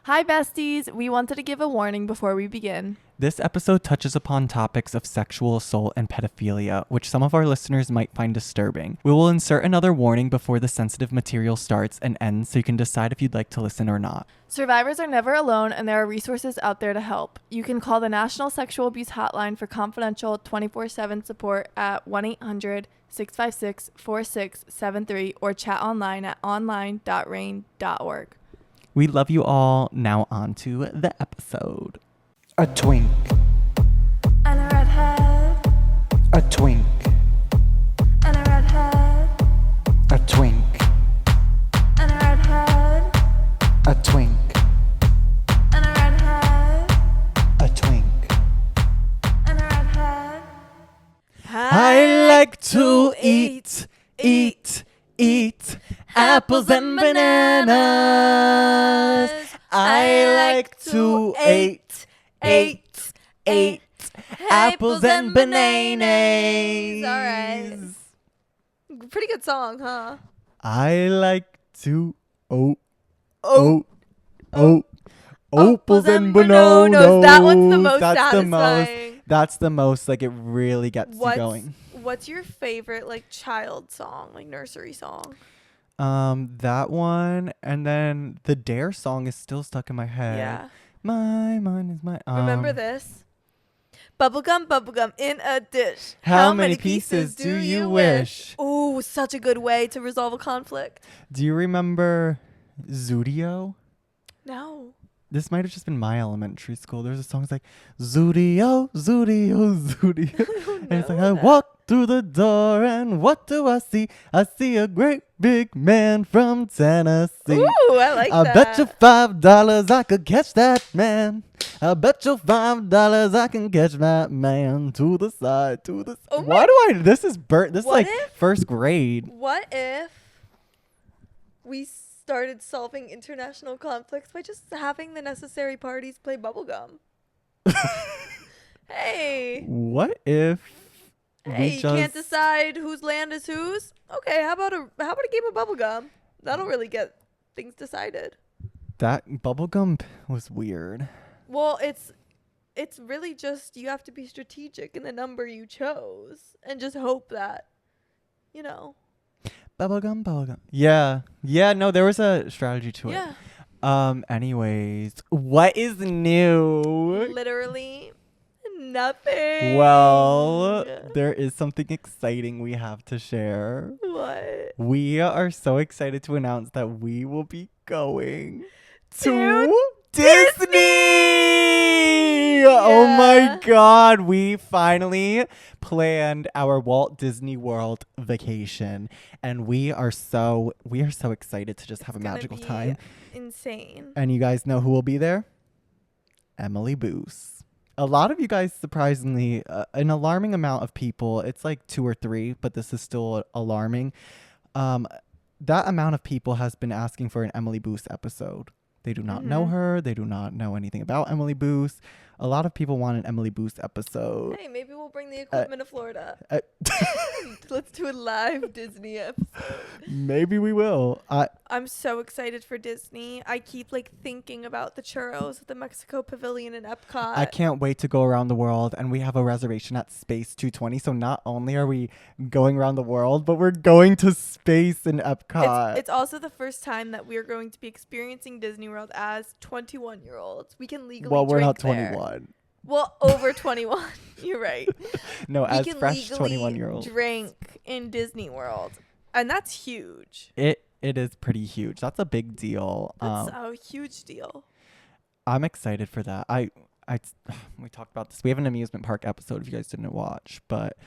Hi besties, we wanted to give a warning before we begin. This episode touches upon topics of sexual assault and pedophilia, which some of our listeners might find disturbing. We will insert another warning before the sensitive material starts and ends so you can decide if you'd like to listen or not. Survivors are never alone and there are resources out there to help. You can call the National Sexual Abuse Hotline for confidential 24/7 support at 1-800-656-4673 or chat online at online.rain.org. We love you all. Now on to the episode. A twink, And a redhead, a twink, and a redhead, a twink, and a redhead, a twink, and a redhead, a twink. and a redhead. I like to eat apples and bananas. I like to eat apples and bananas. All right. Pretty good song, huh? I like to apples and bananas. bananas. That one's the most That's satisfying. That's the most, like, it really gets you going. What's your favorite, like, child song, like nursery song? That one, and then the Dare song is still stuck in my head. Yeah. My mind is my Remember this? Bubblegum in a dish. How many pieces do you wish? Ooh, such a good way to resolve a conflict. Do you remember Zudio? No. This might have just been my elementary school. There's a song that's like Zudio, Zudio, Zudio. And it's like, I walk through the door and what do I see? I see a great big man from Tennessee. Ooh, I like that. I bet you $5 I could catch that man. I bet you $5 I can catch that man to the side, to the Oh Why do I? This is This is What like if- first grade. What if we started solving international conflicts by just having the necessary parties play bubblegum? Hey. What if Hey, we you just can't decide whose land is whose? Okay, how about a game of bubblegum? That'll really get things decided. that bubblegum was weird. Well, it's really just you have to be strategic in the number you chose and just hope that, you know. Bubblegum. Yeah. No, there was a strategy to it. Yeah. Anyways, what is new? Literally nothing. Well, there is something exciting we have to share. What? We are so excited to announce that we will be going To to Disney! Oh my God. We finally planned our Walt Disney World vacation. And we are so excited to just have a magical time. Insane. And you guys know who will be there? Emily Boos. A lot of you guys, surprisingly, an alarming amount of people. It's like 2 or 3, but this is still alarming. That amount of people has been asking for an Emily Boos episode. They do not know her. They do not know anything about Emily Boos. A lot of people want an Emily Boos episode. Hey, maybe we'll bring the equipment to Florida. Let's do a live Disney episode. Maybe we will. I'm so excited for Disney. I keep like thinking about the churros at the Mexico Pavilion in Epcot. I can't wait to go around the world, and we have a reservation at Space 220. So not only are we going around the world, but we're going to space in Epcot. It's also the first time that we're going to be experiencing Disney World as 21-year-olds. We can legally well, we're drink not there. 21. Well, over 21. You're right. No, We as can fresh legally 21-year-olds. drink in Disney World, and that's huge. It is pretty huge. That's a big deal. That's a huge deal. I'm excited for that. We talked about this. We have an amusement park episode if you guys didn't watch, but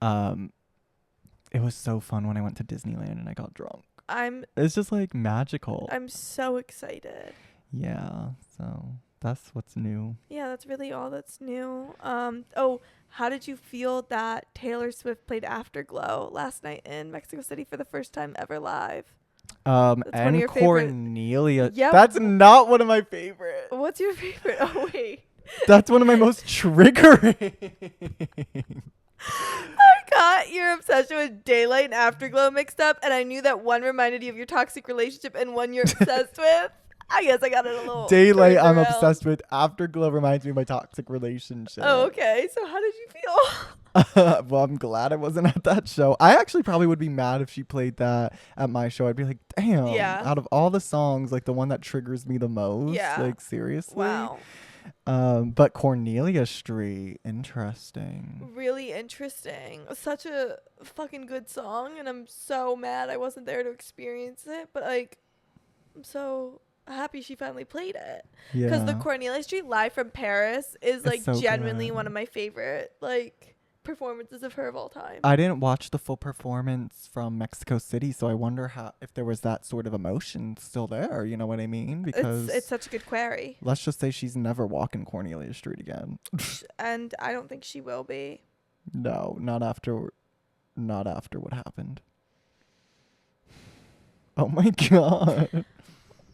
it was so fun when I went to Disneyland and I got drunk. It's just like magical. I'm so excited. Yeah, so that's what's new. Yeah, that's really all that's new. How did you feel that Taylor Swift played Afterglow last night in Mexico City for the first time ever live? That's one of And your favorite- Cornelia. Yeah. That's not one of my favorite. What's your favorite? Oh, wait. That's one of my most triggering. I got your obsession with Daylight and Afterglow mixed up, and I knew that one reminded you of your toxic relationship and one you're obsessed with. I guess I got it a little Daylight turned I'm around. obsessed with. Afterglow reminds me of my toxic relationship. Oh, okay. So how did you feel? Well, I'm glad I wasn't at that show. I actually probably would be mad if she played that at my show. I'd be like, damn, Yeah. out of all the songs, like the one that triggers me the most. Yeah. Like, seriously. Wow. But Cornelia Street, interesting. Really interesting. Such a fucking good song, and I'm so mad I wasn't there to experience it, but like I'm so happy she finally played it. Yeah. Because the Cornelia Street Live from Paris is like so genuinely good. one of my favorite like performances of her of all time. I didn't watch the full performance from Mexico City, so I wonder if there was that sort of emotion still there. You know what I mean? Because It's such a good query. let's just say she's never walking Cornelia Street again. And I don't think she will be. No, not after what happened. Oh my god.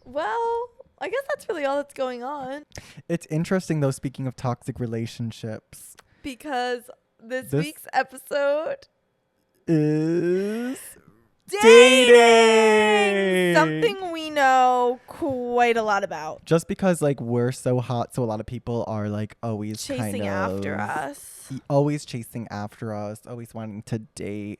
Well, I guess that's really all that's going on. It's interesting though, speaking of toxic relationships, Because this This- week's episode is dating! Something we know quite a lot about. just because like we're so hot, so a lot of people are like always Chasing kind after of us. always chasing after us, always wanting to date.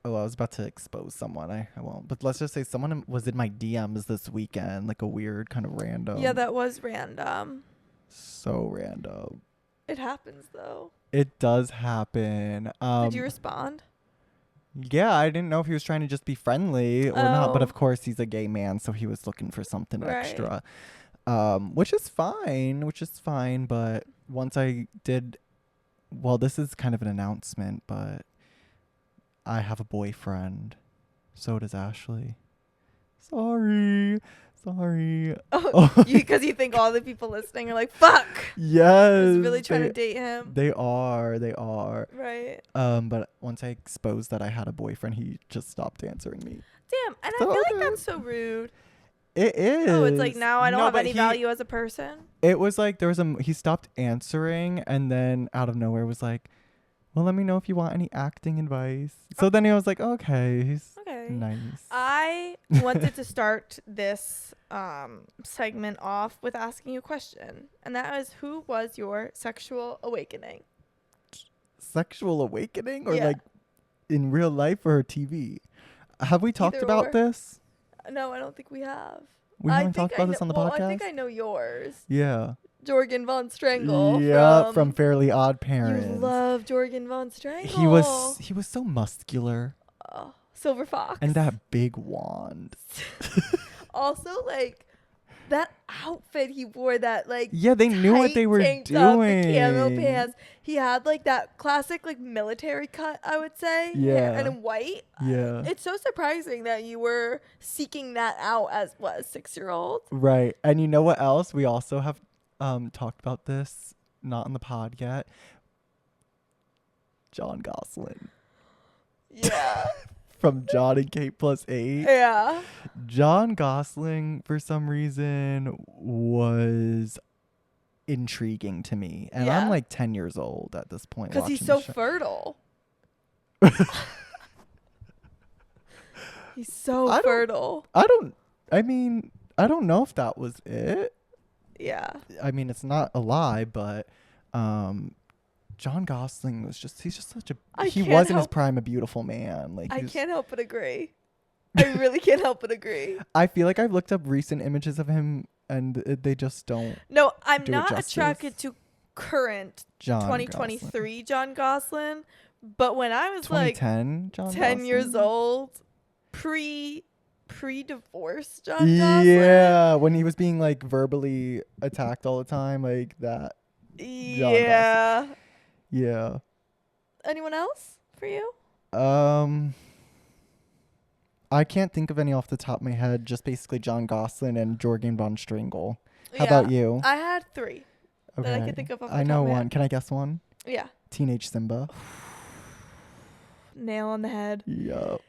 Oh, I was about to expose someone. I won't. But let's just say someone was in my DMs this weekend, like a weird kind of random. Yeah, that was random. So random. It happens though. It does happen. Did you respond? Yeah, I didn't know if he was trying to just be friendly or not, but Oh. of course he's a gay man, so he was looking for something Right. extra. Which is fine, but once I did, well, this is kind of an announcement, but I have a boyfriend. So does Ashley. Sorry. Oh, because you think all the people listening are like, fuck. Yes. I was really trying to date him. They are. Right. But once I exposed that I had a boyfriend, he just stopped answering me. Damn. And I So, feel okay. like that's so rude. It is. Oh, it's like now I don't No, have but any value as a person. It was like he stopped answering and then out of nowhere was like, well, let me know if you want any acting advice. So then he was like, okay, he's Okay. nice. I wanted to start this segment off with asking you a question. And that is, who was your sexual awakening? Sexual awakening or Yeah. like in real life or TV? Have we talked Either about or. this? No, I don't think we have. We I haven't think talked about this on the well, podcast? I think I know yours. Yeah. Jorgen von Strangle. Yeah, from Fairly Odd Parents. You love Jorgen von Strangle. He was so muscular. Oh, Silver Fox. And that big wand. Also, like, that outfit he wore, that, like, Yeah, they knew what tight they were tank top, doing. the camo pants. He had, like, that classic, like, military cut, I would say. Yeah. And in white. Yeah. It's so surprising that you were seeking that out as, what, a 6-year-old? Right. And you know what else? We also have talked about this, not on the pod yet. Jon Gosselin. Yeah. From John and Kate plus 8. Yeah. Jon Gosselin, for some reason, was intriguing to me. And Yeah. I'm like 10 years old at this point. Because he's watching so the show. fertile. He's so I don't- fertile. I don't know if that was it. Yeah. I mean, it's not a lie, but Jon Gosselin he's just such a he can't was in his help- prime a beautiful man. Like I he's- can't help but agree. I really can't help but agree. I feel like I've looked up recent images of him and they just don't. No, I'm Do it not justice. attracted to current Jon 2023 Jon Gosselin, but when I was Gosselin. like 2010 Jon 10 years Gosselin? old, pre-divorce Jon Gosselin. Yeah, when he was being like verbally attacked all the time, like that. Yeah. Yeah. Anyone else for you? I can't think of any off the top of my head. Just basically Jon Gosselin and Jorgen von Strangle. How Yeah. about you? I had 3 that I Okay. could think of off the I top know of my one. head. Can I guess one? Yeah. Teenage Simba. Nail on the head. Yup.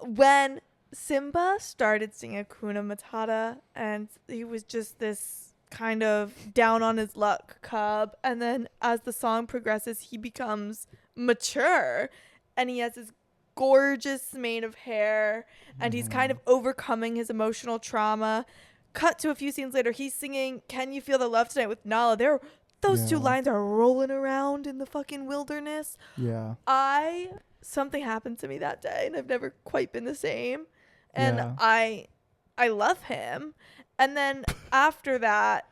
When Simba started singing Hakuna Matata and he was just this kind of down on his luck cub, and then as the song progresses he becomes mature and he has this gorgeous mane of hair, and he's kind of overcoming his emotional trauma. Cut to a few scenes later, he's singing "Can You Feel the Love Tonight" with Nala. Those two lines are rolling around in the fucking wilderness. Yeah. Something happened to me that day, and I've never quite been the same. And Yeah. I love him. And then after that,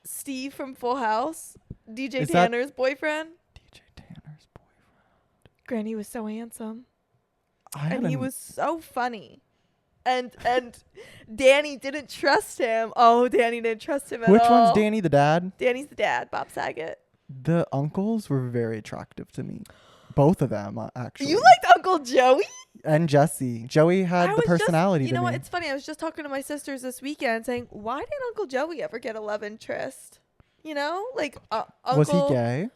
Steve from Full House, DJ Tanner's boyfriend. DJ Tanner's boyfriend. Granny was so handsome. And he was so funny. And Danny didn't trust him. Oh, Danny didn't trust him at all. Which one's Danny, the dad? Danny's the dad, Bob Saget. The uncles were very attractive to me. Both of them, actually. You liked Uncle Joey? And Jesse. Joey had the personality you know to what? me. It's funny. I was just talking to my sisters this weekend saying, why did Uncle Joey ever get a love interest? You know? Like, Uncle... Was he gay?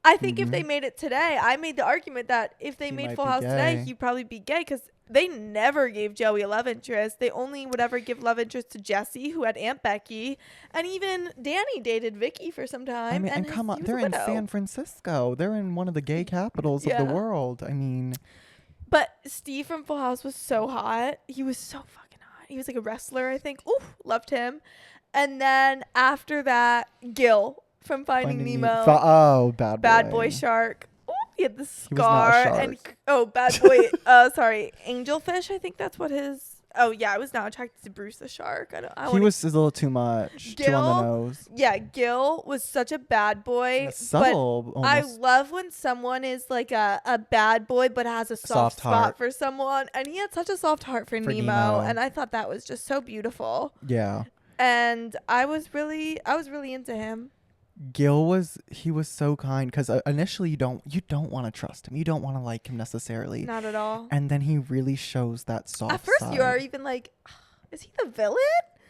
I think if they made it today, I made the argument that if they made Full House today, he'd probably be gay because they never gave Joey a love interest. They only would ever give love interest to Jesse, who had Aunt Becky, and even Danny dated Vicky for some time. I mean, and come on, they're in San Francisco. They're in one of the gay capitals of the world. I mean, but Steve from Full House was so hot. He was so fucking hot. He was like a wrestler, I think. Ooh, loved him. And then after that, Gil from Finding Nemo. Bad boy shark. Ooh, he had the scar. He was not a shark. Bad boy. Sorry, angelfish. I think that's what his. Oh yeah, I was not attracted to Bruce the shark. He was a little too much. Too on the nose. Yeah, Gil was such a bad boy. Subtle. But I love when someone is like a bad boy but has a soft spot for someone, and he had such a soft heart for Nemo, and I thought that was just so beautiful. Yeah. And I was really into him. Gil was so kind because initially you don't want to trust him. You don't want to like him necessarily. Not at all. And then he really shows that soft At first side. you are even like, is he the villain?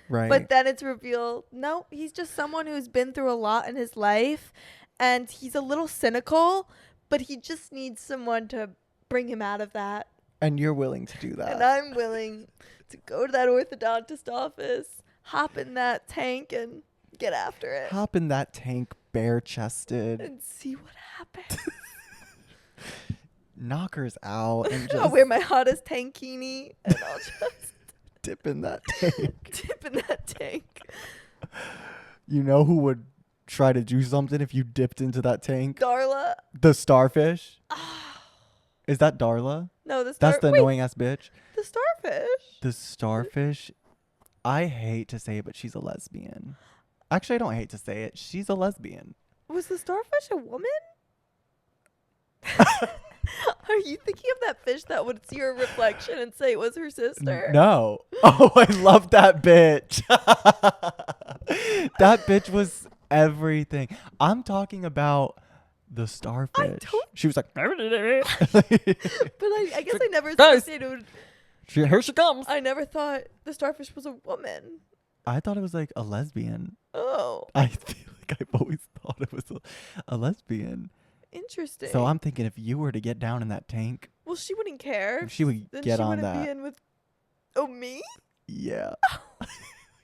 Right. But then it's revealed, no, he's just someone who's been through a lot in his life, and he's a little cynical, but he just needs someone to bring him out of that. And you're willing to do that. And I'm willing to go to that orthodontist office, hop in that tank, and get after it. Hop in that tank bare-chested. And see what happens. Knockers out. And just I'll wear my hottest tankini, and I'll just dip in that tank. You know who would try to do something if you dipped into that tank? Darla. The starfish. Is that Darla? No, that's the annoying-ass bitch. The starfish. The starfish. I hate to say it, but she's a lesbian. Actually, I don't hate to say it. She's a lesbian. Was the starfish a woman? Are you thinking of that fish that would see her reflection and say it was her sister? No. Oh, I love that bitch. That bitch was everything. I'm talking about the starfish. She was like, but I guess I never associated. Here she comes. I never thought the starfish was a woman. I thought it was like a lesbian. Oh. I feel like I've always thought it was a lesbian. Interesting. So I'm thinking if you were to get down in that tank. Well, she wouldn't care. She would get on that. Be in with. Oh, me? Yeah.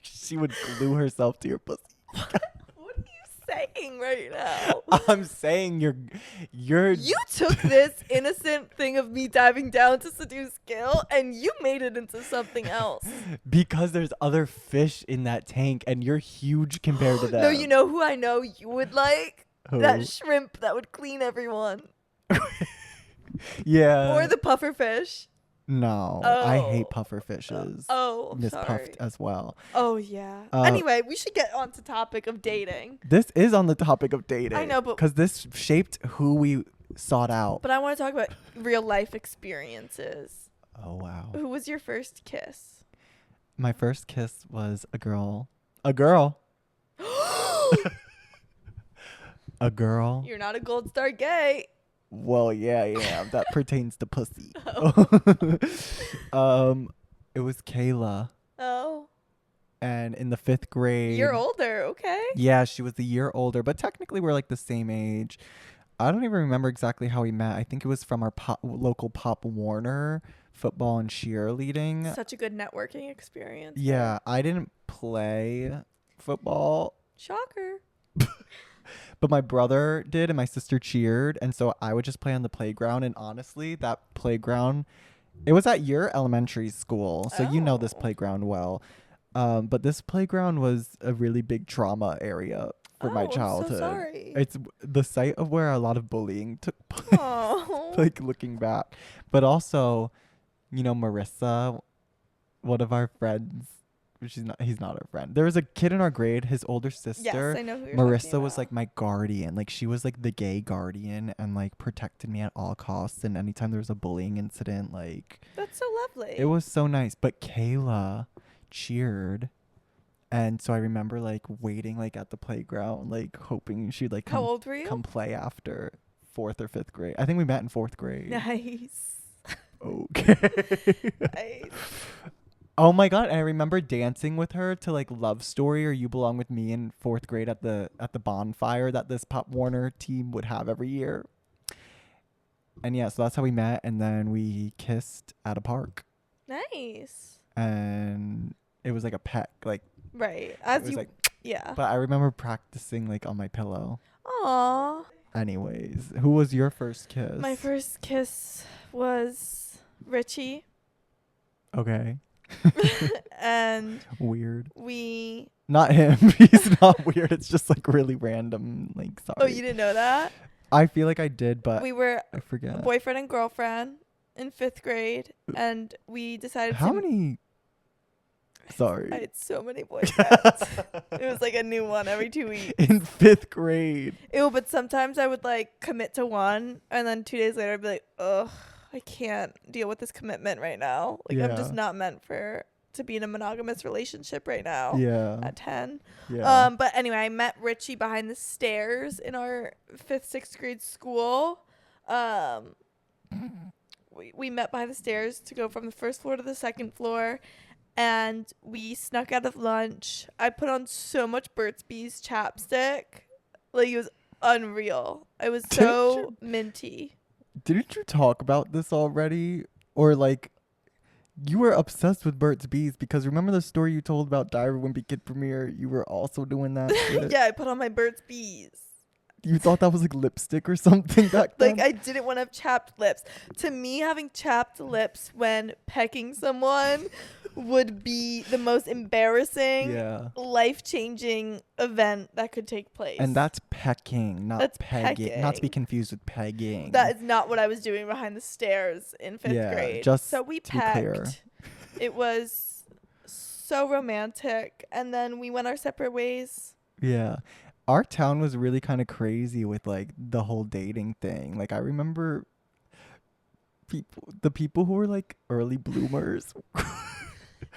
She would glue herself to your pussy. What are you saying right now? I'm saying you're. You took this innocent thing of me diving down to seduce Gil, and you made it into something else. Because there's other fish in that tank, and you're huge compared to them. No, you know who I know you would like? Who? That shrimp that would clean everyone. Yeah. Or the puffer fish. No, I hate puffer fishes. I'm Miss sorry. Puffed as well. Oh, yeah. Anyway, we should get on to topic of dating. This is on the topic of dating. I know, but... because this shaped who we sought out. But I want to talk about real life experiences. Oh, wow. Who was your first kiss? My first kiss was a girl. A girl. A girl. You're not a gold star gay. Well, yeah. That pertains to pussy. Oh. It was Kayla. Oh. And in the 5th grade. You're older, okay. Yeah, she was a year older, but technically we're like the same age. I don't even remember exactly how we met. I think it was from our local Pop Warner football and cheerleading. Such a good networking experience. Yeah, I didn't play football. Shocker. But my brother did and my sister cheered. And so I would just play on the playground. And honestly, that playground It was at your elementary school, so you know this Oh. playground well. But this playground was a really big trauma area for my childhood. I'm so sorry. It's the site of where a lot of bullying took place, Oh. like looking back. But also, you know, Marissa, one of our friends, he's not our friend. There was a kid in our grade, his older sister. Yes, I know who you're Marissa talking was about. like my guardian. Like she was like the gay guardian and like protected me at all costs. And anytime there was a bullying incident, like That's so lovely. it was so nice. But Kayla cheered. And so I remember like waiting like at the playground, like hoping she'd like How old were you? come play after 4th or 5th grade. I think we met in 4th grade. Nice. Okay. Nice. Oh my god, and I remember dancing with her to like Love Story or You Belong With Me in 4th grade at the bonfire that this Pop Warner team would have every year. And yeah, so that's how we met, and then we kissed at a park. Nice. And it was like a peck, like Right. it As was you like, yeah. but I remember practicing like on my pillow. Aw. Anyways, who was your first kiss? My first kiss was Richie. Okay. And Weird. we Not him. He's not weird. It's just like really random. Like, sorry. Oh, you didn't know that? I feel like I did, but We were I forget. boyfriend and girlfriend in 5th grade, and we decided How to many? Sorry. I had so many boyfriends. It was like a new one every 2 weeks. In 5th grade. Ew, but sometimes I would like commit to one, and then 2 days later I'd be like, ugh, I can't deal with this commitment right now. Like I'm just Yeah. not meant to be in a monogamous relationship right now. Yeah. At 10. Yeah. But anyway, I met Richie behind the stairs in our 5th, 6th grade school. We met behind the stairs to go from the 1st floor to the 2nd floor, and we snuck out of lunch. I put on so much Burt's Bees chapstick. Like, it was unreal. I was so minty. Didn't you talk about this already? Or like, you were obsessed with Burt's Bees because remember the story you told about Diary of a Wimpy Kid premiere? You were also doing that shit? Yeah, I put on my Burt's Bees. You thought that was like lipstick or something back then? Like, I didn't want to have chapped lips. To me, having chapped lips when pecking someone would be the most embarrassing, Yeah. life-changing event that could take place. And that's pecking, not That's pegging. Not to be pecking. confused with pegging. That is not what I was doing behind the stairs in 5th Yeah, grade. just so we to be clear. pecked. It was so romantic. And then we went our separate ways. Yeah. Our town was really kind of crazy with like the whole dating thing. Like I remember the people who were like early bloomers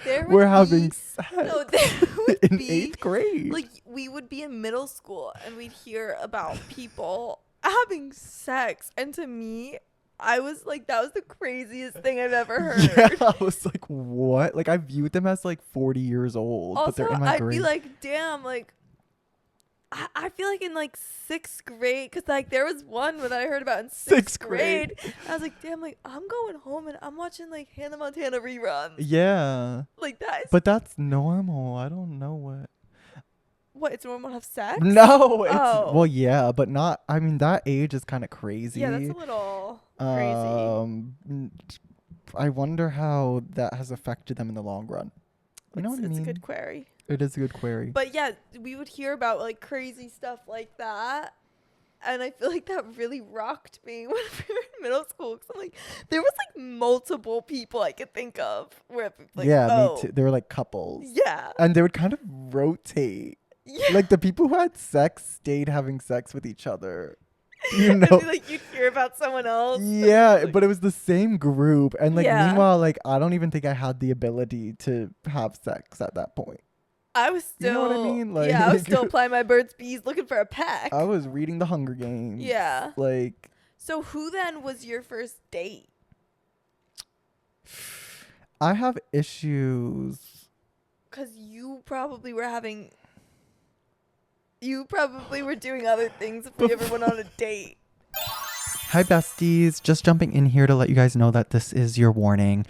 There would were having be- sex No, there would in be 8th grade. like we would be in middle school and we'd hear about people having sex, and to me I was like, that was the craziest thing I've ever heard. Yeah, I was like, what? Like I viewed them as like 40 years old, but Also, they're in my I'd grade. be like, damn, like I feel like in like 6th grade, because like there was one that I heard about in 6th grade. I was like, damn, like I'm going home and I'm watching like Hannah Montana reruns. Yeah. Like that is But that's normal. I don't know what. it's normal to have sex? No, it's Oh. well, yeah, but not. I mean, that age is kind of crazy. Yeah, that's a little crazy. I wonder how that has affected them in the long run. You know what I It's mean? a good query. It is a good query. But yeah, we would hear about like crazy stuff like that. And I feel like that really rocked me when we were in middle school. Cause I'm like, there was like multiple people I could think of where like, yeah, oh, me too. They were like couples. Yeah. And they would kind of rotate. Yeah. Like the people who had sex stayed having sex with each other. You And know? then, like you'd hear about someone else. and Yeah, it's like- but it was the same group. And like Yeah. meanwhile, like I don't even think I had the ability to have sex at that point. I was You still, know what I mean? yeah, I was Like- still applying my Burt's Bees looking for a peck. I was reading the Hunger Games. Yeah. Like So who then was your first date? I have issues. Because you probably were doing other things if we ever went on a date. Hi besties, just jumping in here to let you guys know that this is your warning.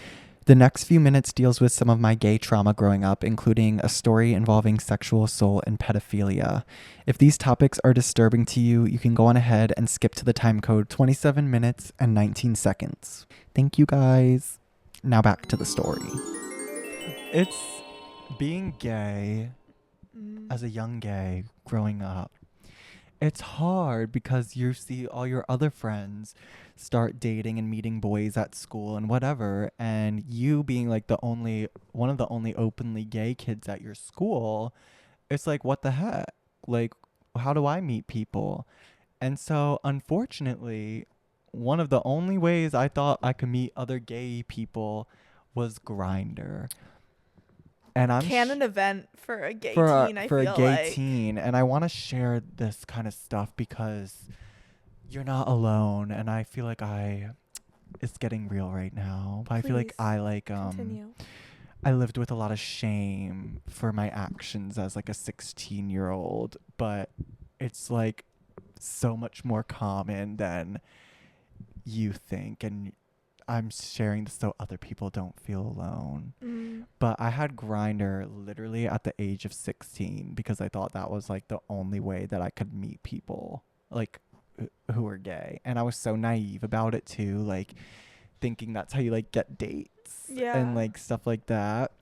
The next few minutes deals with some of my gay trauma growing up, including a story involving sexual assault and pedophilia. If these topics are disturbing to you, you can go on ahead and skip to the time code 27 minutes and 19 seconds. Thank you guys. Now back to the story. It's being gay as a young gay growing up. It's hard because you see all your other friends start dating and meeting boys at school and whatever, and you being like one of the only openly gay kids at your school, it's like, what the heck? Like, how do I meet people? And so, unfortunately, one of the only ways I thought I could meet other gay people was Grindr. And I'm canon event for a gay teen. I feel like teen, and I want to share this kind of stuff because you're not alone, and I feel like it's getting real right now. But I feel like continue. I lived with a lot of shame for my actions as like a 16-year-old, but it's like so much more common than you think, and I'm sharing this so other people don't feel alone. But I had Grindr literally at the age of 16 because I thought that was like the only way that I could meet people like who were gay. And I was so naive about it too, like thinking that's how you like get dates and like stuff like that.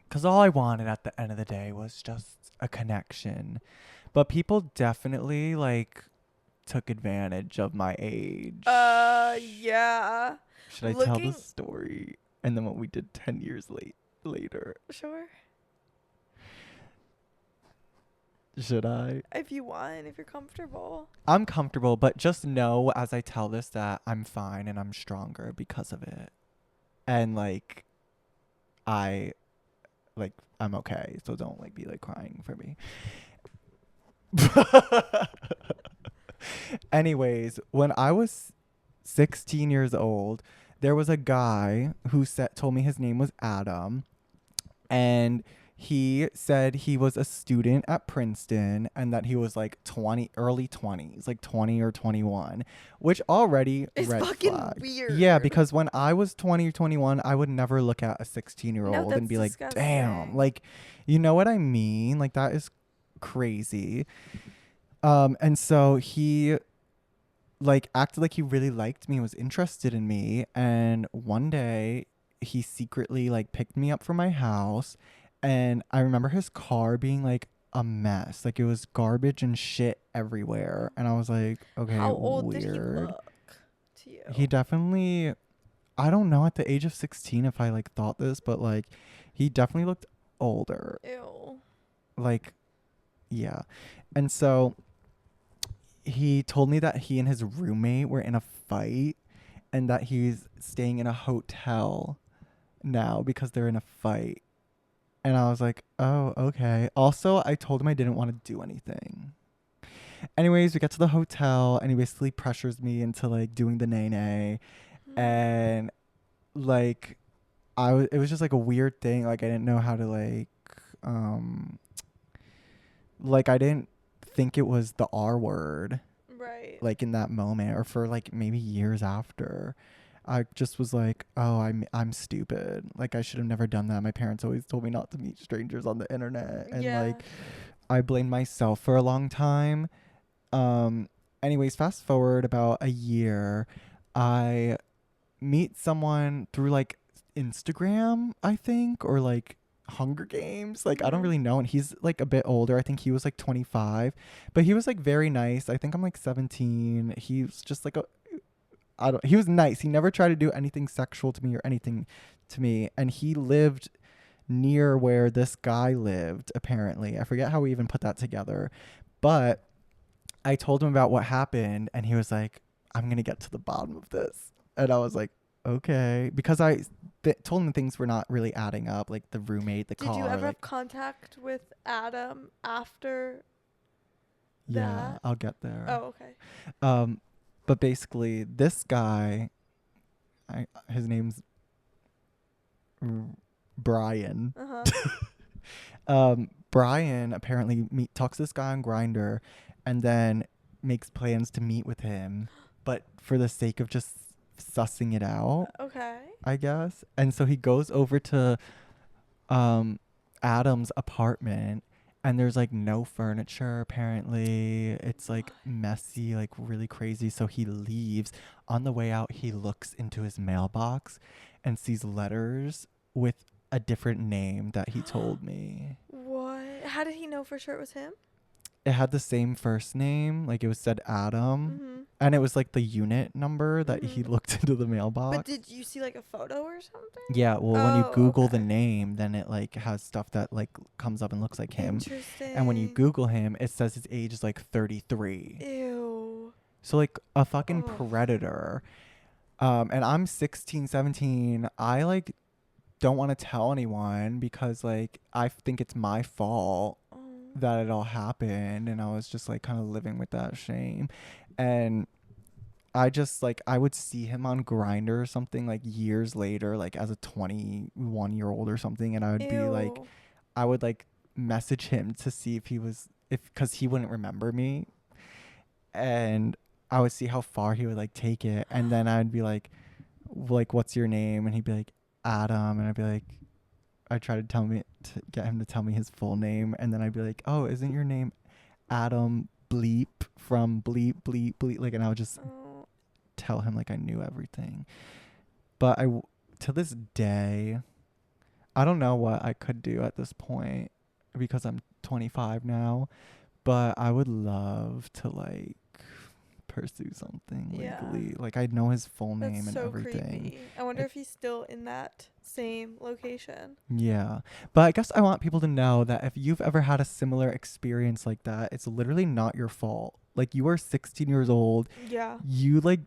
Because all I wanted at the end of the day was just a connection. But people definitely like took advantage of my age. Yeah. Should I tell the story and then what we did 10 years later? Sure. Should I? If you want, if you're comfortable. I'm comfortable, but just know as I tell this that I'm fine and I'm stronger because of it. And like I'm okay, so don't like be like crying for me. Anyways, when I was 16 years old, there was a guy who told me his name was Adam, and he said he was a student at Princeton and that he was like early 20s, like 20 or 21, which already is red fucking flag. weird. Yeah, because when I was 20 or 21, I would never look at a 16-year-old and be disgusting. like, damn, like, you know what I mean? Like, that is crazy. And so he like acted like he really liked me, was interested in me, and one day he secretly like picked me up from my house, and I remember his car being like a mess, like it was garbage and shit everywhere, and I was like, okay, how old weird. did he look to you? He definitely, I don't know at the age of 16 if I like thought this, but like he definitely looked older. Ew. Like, yeah. And so he told me that he and his roommate were in a fight and that he's staying in a hotel now because they're in a fight. And I was like, oh, okay. Also, I told him I didn't want to do anything. Anyways, we get to the hotel and he basically pressures me into like doing the nay-nay. And like, it was just like a weird thing. Like, I didn't know how to like I didn't think it was the R word, right? Like in that moment, or for like maybe years after. I just was like, oh, I'm stupid. Like, I should have never done that. My parents always told me not to meet strangers on the internet, and like I blamed myself for a long time. Anyways, fast forward about a year, I meet someone through like Instagram, I think, or like Hunger Games, like I don't really know, and he's like a bit older. I think he was like 25, but he was like very nice. I think I'm like 17. He was just like he was nice. He never tried to do anything sexual to me or anything to me, and he lived near where this guy lived, apparently. I forget how we even put that together, but I told him about what happened, and he was like, I'm gonna get to the bottom of this. And I was like, okay, because I told him things were not really adding up, like the roommate, the car. Did you ever like, have contact with Adam after yeah, that? I'll get there. Oh, okay. But basically, this guy, his name's Brian. Brian apparently talks to this guy on Grindr, and then makes plans to meet with him, but for the sake of just sussing it out, okay, I guess. And so he goes over to Adam's apartment, and there's like no furniture, apparently. It's like messy, like really crazy. So he leaves. On the way out, he looks into his mailbox, and sees letters with a different name that he told me. What? How did he know for sure it was him? It had the same first name, like it was said Adam, Mm-hmm. and it was like the unit number that he Mm-hmm. looked into the mailbox. But did you see like a photo or something? Yeah, well, when you Oh, Google okay. the name, then it like has stuff that like comes up and looks like him. Interesting. And when you Google him, it says his age is like 33. Ew. So like a fucking Oh. predator. And I'm 16, 17. I like don't want to tell anyone because like I think it's my fault Oh. that it all happened, and I was just like kind of living with that shame. And I just like I would see him on Grindr or something like years later, like as a 21-year-old or something, and I would be like, Ew. I would like message him to see if he was because he wouldn't remember me, and I would see how far he would like take it, and then I'd be like what's your name, and he'd be like Adam, and I'd be like, I try to get him to tell me his full name, and then I'd be like, oh, isn't your name Adam Bleep from Bleep Bleep Bleep, like, and I would just Oh. tell him like I knew everything. But to this day, I don't know what I could do at this point because I'm 25 now, but I would love to like pursue something Yeah. legally. Like I know his full name That's and so everything. creepy. I wonder if he's still in that same location. Yeah. But I guess I want people to know that if you've ever had a similar experience like that, it's literally not your fault. Like you are 16 years old. Yeah. You like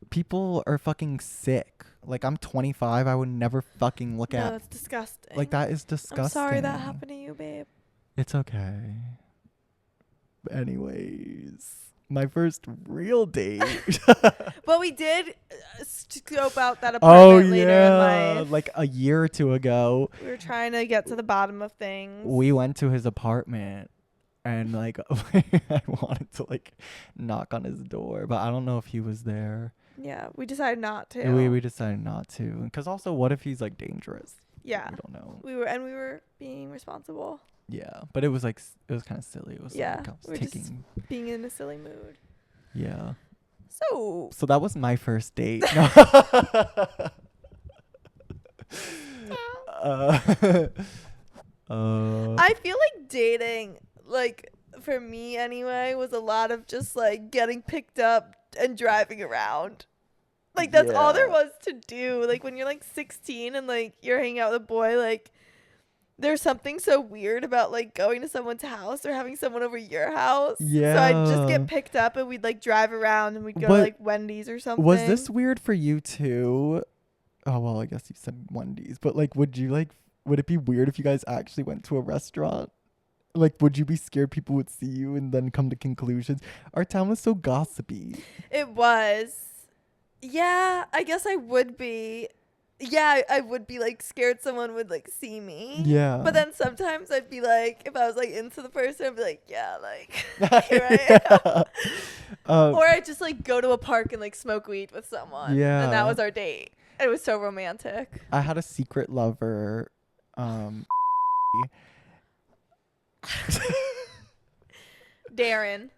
people are fucking sick. Like I'm 25. I would never fucking look No, at that's disgusting. like that is disgusting. I'm sorry that happened to you, babe. It's okay. Anyways, my first real date. But we did scope out that apartment later in life. like a year or two ago. We were trying to get to the bottom of things. We went to his apartment and like I wanted to like knock on his door, but I don't know if he was there. Yeah, we decided not to. We decided not to, because also what if he's like dangerous? Yeah. We don't know. We were being responsible, Yeah, but it was like it was kind of silly. It was Yeah, like I was we're just- taking. being in a silly mood. Yeah. So So that was my first date. uh, I feel like dating, like for me anyway, was a lot of just like getting picked up and driving around. Like that's all there Yeah. was to do. Like when you're like 16 and like you're hanging out with a boy, like there's something so weird about like going to someone's house or having someone over your house. So I'd just Yeah. get picked up and we'd like drive around and we'd go to But like Wendy's or something. was this weird for you too? Oh well, I guess you said Wendy's, but like, would it be weird if you guys actually went to a restaurant? Like, would you be scared people would see you and then come to conclusions? Our town was so gossipy. It was. Yeah, I guess I would be. Yeah, I would be like scared someone would like see me. Yeah. But then sometimes I'd be like, if I was like into the person, I'd be like, yeah, like, here I am. Yeah. Or I'd just like go to a park and like smoke weed with someone. Yeah. And that was our date. It was so romantic. I had a secret lover. Darren.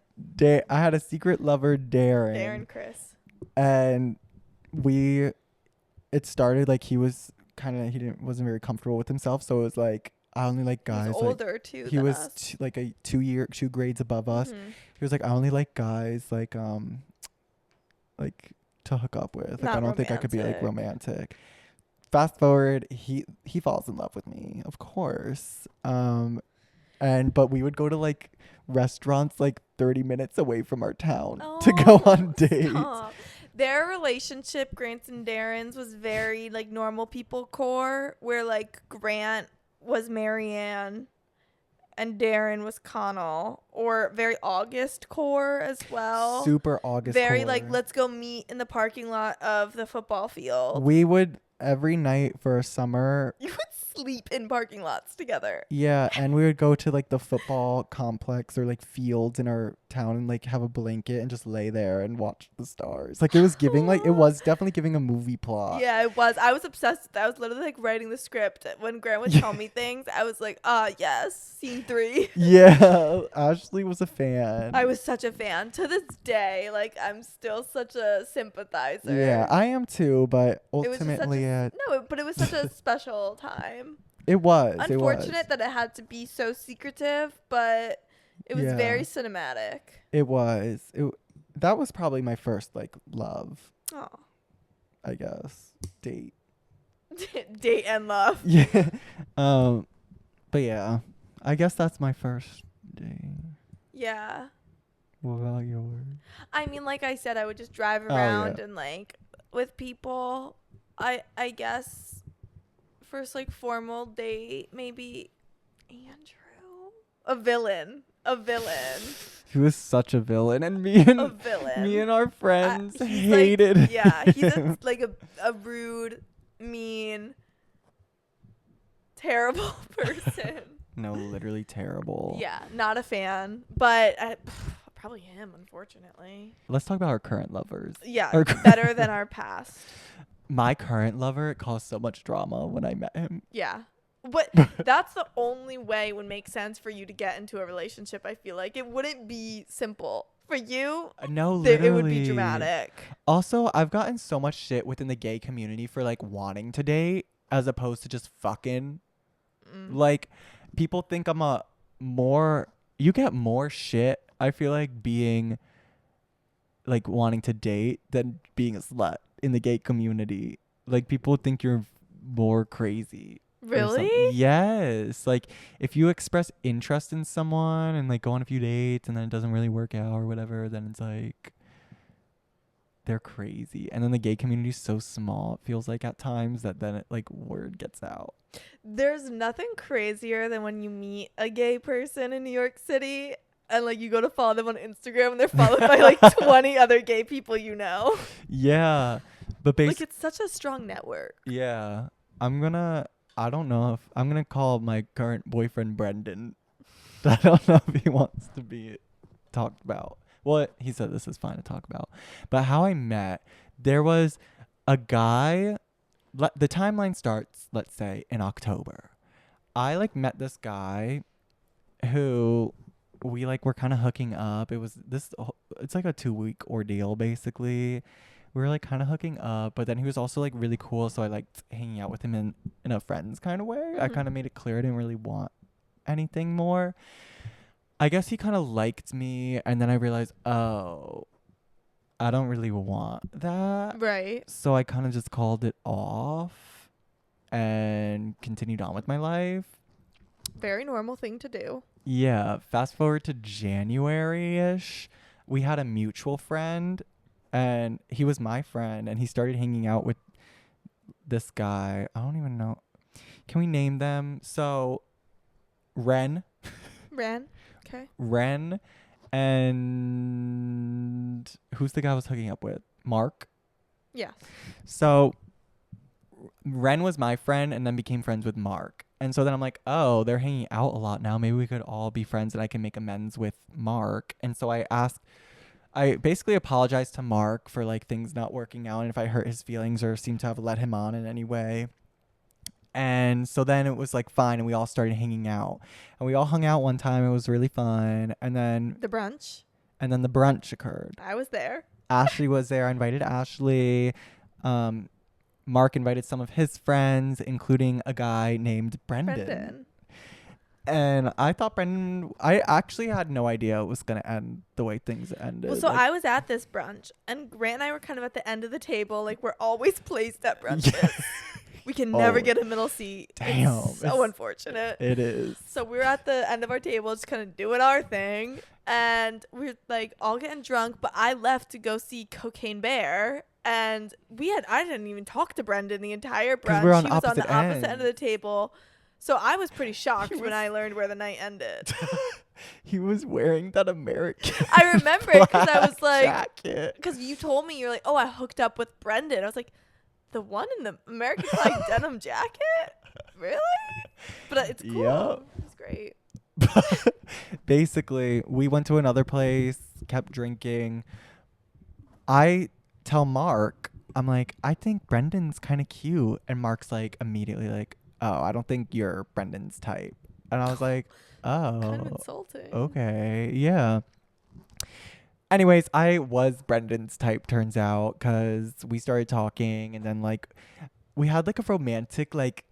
I had a secret lover, Darren. Darren Chris. And it started like he wasn't very comfortable with himself, so it was like I only like guys. He's like, older too. he than was us. like a 2 grades above us. Mhm. He was like, I only like guys like to hook up with. Like Not I don't think I could be like romantic. romantic. Fast forward, he falls in love with me, of course. But we would go to like restaurants like 30 minutes away from our town to go on dates. Stop. Their relationship, Grant's and Darren's, was very like normal people core, where like Grant was Marianne and Darren was Connell, or very August core as well. Super August. Very core. like, let's go meet in the parking lot of the football field. We would every night for summer. You would sleep in parking lots together. Yeah, and we would go to like the football complex or like fields in our town and like have a blanket and just lay there and watch the stars. Like it was definitely giving a movie plot. Yeah, it was. I was obsessed with that. I was literally like writing the script. When Grant would tell me things, I was like, yes, scene 3. Yeah, Ashley was a fan. I was such a fan. To this day, like, I'm still such a sympathizer. Yeah, I am too, but It was just such ultimately a but it was such a special time. It was. Unfortunate that it had to be so secretive, but it was very cinematic. It was. That was probably my first like love. Oh. I guess date. Date and love. Yeah. But yeah, I guess that's my first date. Yeah. What about yours? I mean, like I said, I would just drive around and like with people. I guess first like formal date, maybe Andrew. A villain. He was such a villain, and me and our friends hated him. Yeah, he's like a rude, mean, terrible person. No, literally terrible. Yeah, not a fan, but probably him, unfortunately. Let's talk about our current lovers. Yeah, better than our past. My current lover caused so much drama when I met him. Yeah. But that's the only way it would make sense for you to get into a relationship, I feel like. It wouldn't be simple. For you, no, literally. It would be dramatic. Also, I've gotten so much shit within the gay community for like wanting to date as opposed to just fucking. Like, people think you get more shit, I feel like, being like wanting to date than being a slut in the gay community. Like, people think you're more crazy. Really? Yes. Like, if you express interest in someone and like go on a few dates and then it doesn't really work out or whatever, then it's like they're crazy. And then the gay community is so small, it feels like at times that then it like word gets out. There's nothing crazier than when you meet a gay person in New York City and like you go to follow them on Instagram and they're followed by like 20 other gay people you know. Yeah. But like it's such a strong network. Yeah. I don't know if I'm going to call my current boyfriend Brendan. I don't know if he wants to be talked about. Well, he said this is fine to talk about. But how I met, there was a guy. The timeline starts, let's say, in October. I like met this guy who we like were kind of hooking up. It's like a 2-week ordeal basically. We were like kind of hooking up, but then he was also like really cool, so I liked hanging out with him in a friends kind of way. Mm-hmm. I kind of made it clear I didn't really want anything more. I guess he kind of liked me, and then I realized, oh, I don't really want that. Right. So I kind of just called it off and continued on with my life. Very normal thing to do. Yeah. Fast forward to January-ish. We had a mutual friend, and he was my friend, and he started hanging out with this guy. I don't even know. Can we name them? So, Ren. Okay. Ren. And who's the guy I was hooking up with? Mark? Yeah. So, Ren was my friend and then became friends with Mark. And so then I'm like, oh, they're hanging out a lot now. Maybe we could all be friends and I can make amends with Mark. And so I basically apologized to Mark for like things not working out and if I hurt his feelings or seemed to have let him on in any way. And so then it was like fine, and we all started hanging out. And we all hung out one time. It was really fun. And then the brunch occurred. I was there. Ashley was there. I invited Ashley. Mark invited some of his friends, including a guy named Brendan. And I thought I actually had no idea it was going to end the way things ended. Well, so I was at this brunch, and Grant and I were kind of at the end of the table. Like, we're always placed at brunches. Yes. We can never get a middle seat. Damn. It's so unfortunate. It is. So we were at the end of our table just kind of doing our thing. And we're like all getting drunk. But I left to go see Cocaine Bear. And I didn't even talk to Brendan the entire brunch. He was on the opposite end of the table. So I was pretty shocked when I learned where the night ended. He was wearing that American I remember it because I was like, jacket. Because you told me, you're like, oh, I hooked up with Brendan. I was like, the one in the American flag denim jacket? Really? But it's cool. Yep. It's great. Basically, we went to another place, kept drinking. I tell Mark, I'm like, I think Brendan's kind of cute. And Mark's like, immediately like, oh, I don't think you're Brendan's type. And I was like, oh. Kind of insulting. Okay, yeah. Anyways, I was Brendan's type, turns out, because we started talking, and then, like, we had like a romantic like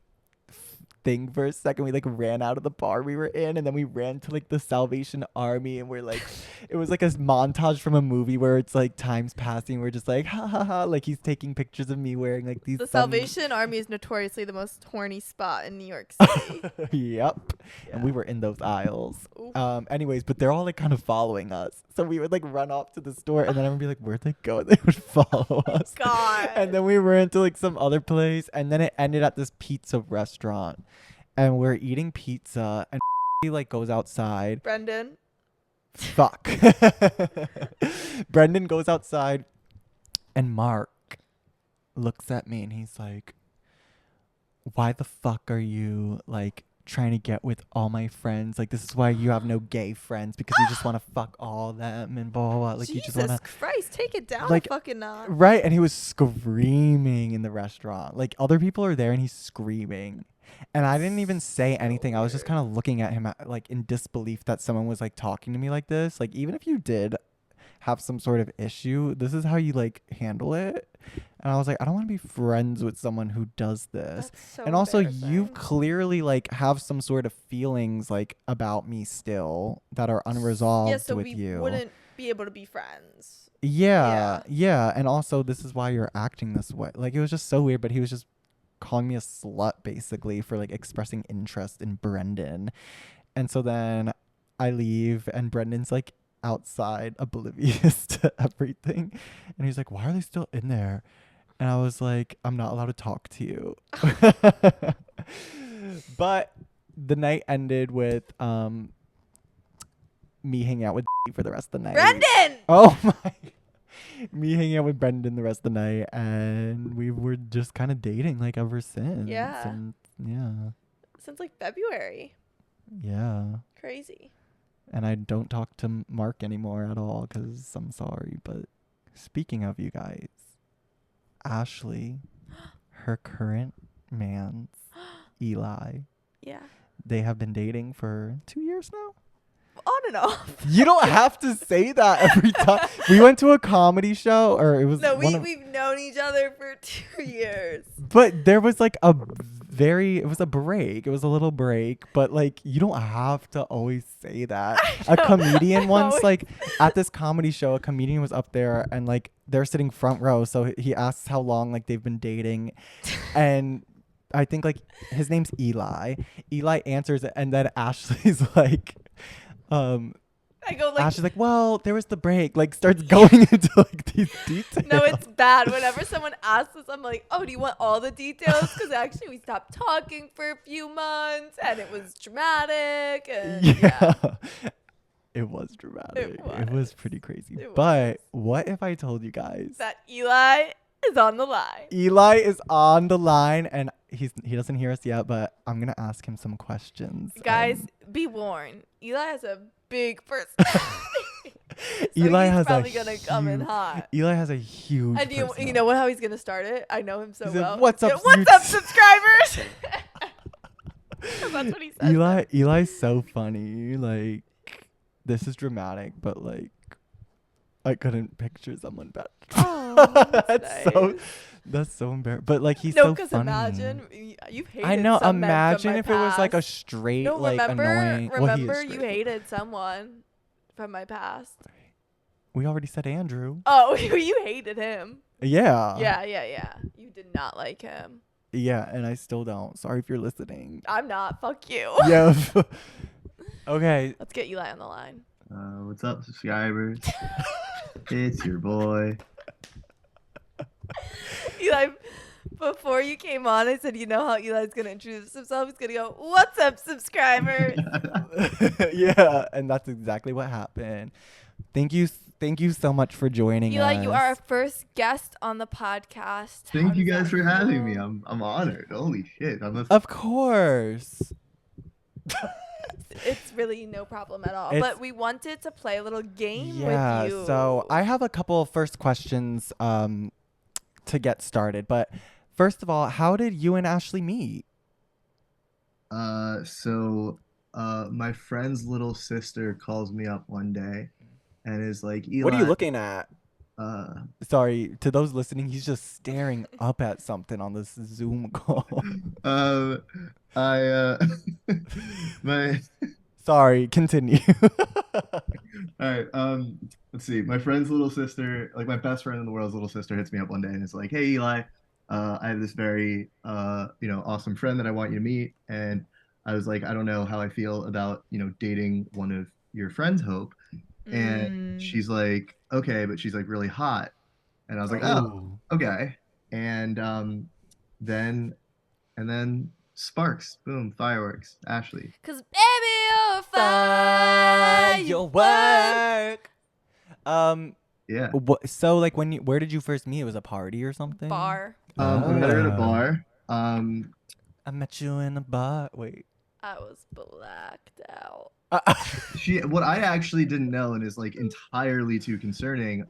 thing for a second. We like ran out of the bar we were in, and then we ran to like the Salvation Army, and we're like, it was like a montage from a movie where it's like time's passing. We're just like, ha ha ha, like he's taking pictures of me wearing like these. The Salvation Army is notoriously the most horny spot in New York City. Yep. Yeah. And we were in those aisles. Oof. Anyways, but they're all like kind of following us, so we would like run off to the store, and then I would be like, where'd they go? They would follow us. God. And then we ran to like some other place, and then it ended at this pizza restaurant, and we're eating pizza, and he like goes outside. Brendan. Fuck. Brendan goes outside, and Mark looks at me, and he's like, why the fuck are you like trying to get with all my friends? Like, this is why you have no gay friends, because you just want to fuck all of them and blah, blah, blah. Like, Jesus you just want to Christ, take it down like, a fucking notch. right. And he was screaming in the restaurant. Like, other people are there and he's screaming. And I didn't even say anything. I was just kind of looking at him like in disbelief that someone was like talking to me like this. Like, even if you did have some sort of issue, this is how you like handle it. And I was like, I don't want to be friends with someone who does this. That's so And also, you embarrassing. clearly like have some sort of feelings like about me still that are unresolved Yeah, so with we you. wouldn't be able to be friends. Yeah. And also, this is why you're acting this way. Like, it was just so weird, but he was just calling me a slut basically for like expressing interest in Brendan. And so then I leave, and Brendan's like outside oblivious to everything, and he's like, why are they still in there? And I was like, I'm not allowed to talk to you. But the night ended with me hanging out with for the rest of the night. Brendan! Oh my. Me hanging out with Brendan the rest of the night, and we were just kind of dating like ever since. Yeah. And yeah. Since like February. Yeah. Crazy. And I don't talk to Mark anymore at all because I'm sorry. But speaking of you guys, Ashley, her current man's Eli, Yeah. they have been dating for 2 years now. On and off. You don't have to say that every time. We went to a comedy show, or it was No, we've known each other for 2 years. But there was like it was a break. It was a little break, but like you don't have to always say that. A comedian once, like at this comedy show, a comedian was up there and like they're sitting front row. So he asks how long like they've been dating. And I think like his name's Eli. Eli answers it, and then Ashley's like, I go like, Ashley's like, well, there was the break. Like, starts going into like these details. no, it's bad. Whenever someone asks us, I'm like, oh, do you want all the details? Because actually, we stopped talking for a few months, and it was dramatic. And yeah. It was dramatic. It was pretty crazy. It But what if I told you guys That Eli is on the line. Eli is on the line, and he doesn't hear us yet, but I'm gonna ask him some questions. Guys, be warned. Eli has a big personality. So Eli he's has probably gonna come in hot. Eli has a huge. And you know how he's gonna start it? I know him so He said, well. "What's up, What's up, subscribers?" That's what he says. Eli's so funny. Like, this is dramatic, but like, I couldn't picture someone better. Oh, that's so embarrassing. But like, he's no, so because funny. imagine you've hated. I know. Some men Imagine from my if it was like a past. straight, No, like annoying. Well, he is remember, you straight. hated someone from my past. We already said Andrew. Oh, you hated him. Yeah. Yeah. You did not like him. Yeah, and I still don't. Sorry if you're listening. I'm not. Fuck you. Yeah. Okay. Let's get Eli on the line. What's up, subscribers? It's your boy. Eli, before you came on, I said, you know how Eli's going to introduce himself? He's going to go, what's up, subscribers? Yeah, and that's exactly what happened. Thank you so much for joining us. Eli, you are our first guest on the podcast. Thank How you does guys that for having me. feel? I'm honored. Holy shit. Of course. It's really no problem at all. But we wanted to play a little game Yeah, with you. so I have a couple of first questions to get started. But first of all, how did you and Ashley meet? My friend's little sister calls me up one day and is like, Eli. What are you looking at? Sorry, to those listening, he's just staring up at something on this Zoom call. I my Sorry, continue. all right. Let's see. My friend's little sister, like my best friend in the world's little sister, hits me up one day and is like, "Hey Eli, I have this very awesome friend that I want you to meet." And I was like, "I don't know how I feel about dating one of your friends, Hope." And Mm. she's like, "Okay," but she's like really hot. And I was like, "Oh, Oh. okay." And then and then sparks, boom, fireworks, Ashley. Cause baby, you're firework. Yeah. So like where did you first meet? It was a party or something? Bar. I met her at a Oh. bar. I met you in a bar. Wait. I was blacked out. What I actually didn't know and is like entirely too concerning,